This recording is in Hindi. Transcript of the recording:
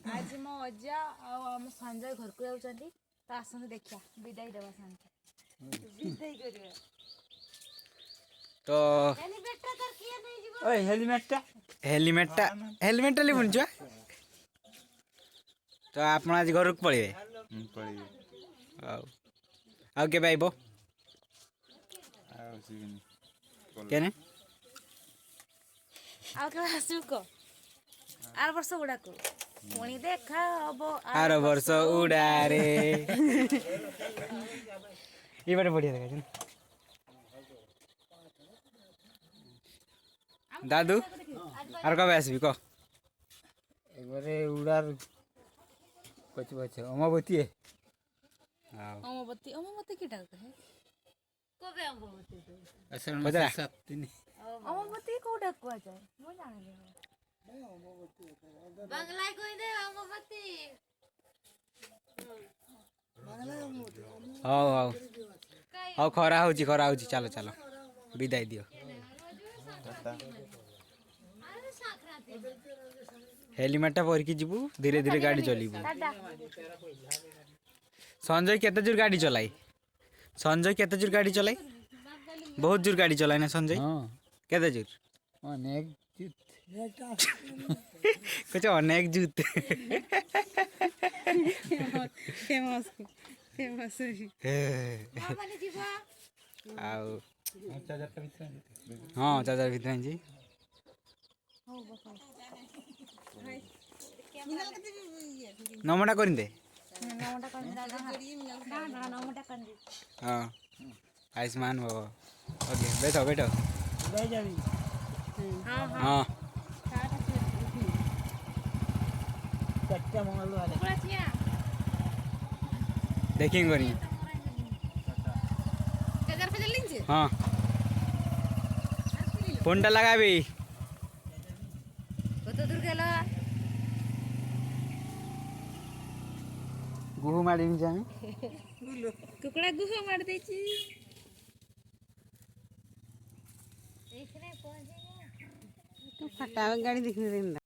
आज मो अजा आम संजय घर को जाऊँगी तो आसନ୍ତୁ देखिया विदाई देवा संजय विदाई करिया तो ओए हेलमेटटा हेलमेट ले बुन छुआ तो आप आज घर को पड़े आउ के आइब केने आउ के आसु को आर वर्ष गुडा को पुणी देखा हबो आर वर्ष उड़ा रे ये बड़े बढ़िया देखा दादू आर कब आसबी कह एबारे उड़ार पछ पछ अमावती है अमावती किटा कहे कबे अमावती असल पता 7 दिन अमावती कोडा को जाय मो जाने बंगला कोई दे अमावती हाउ हाउ हाउ खरा होची चलो चलो विदाई दियो हेलमेटा परिकी जीवु धीरे धीरे गाड़ी चलीबू संजय केते जोर गाड़ी चलाई बहुत जोर गाड़ी चलाई ना संजय हां केते जोर अनेक कुछ अनेक जूत फेमस माने जीवा आउ हाँ चाचा भीतर जी नमटा कर दे हाँ आयुष्मान बाबा ओके बैठो हाँ देखेंगे करी हाँ फोन टा लगा भी कत दूर गेला गुहू मारी जाए कुकड़ा गुहा मार देची देखने पहुंचेगा तो फटावे गाड़ी दिखने देना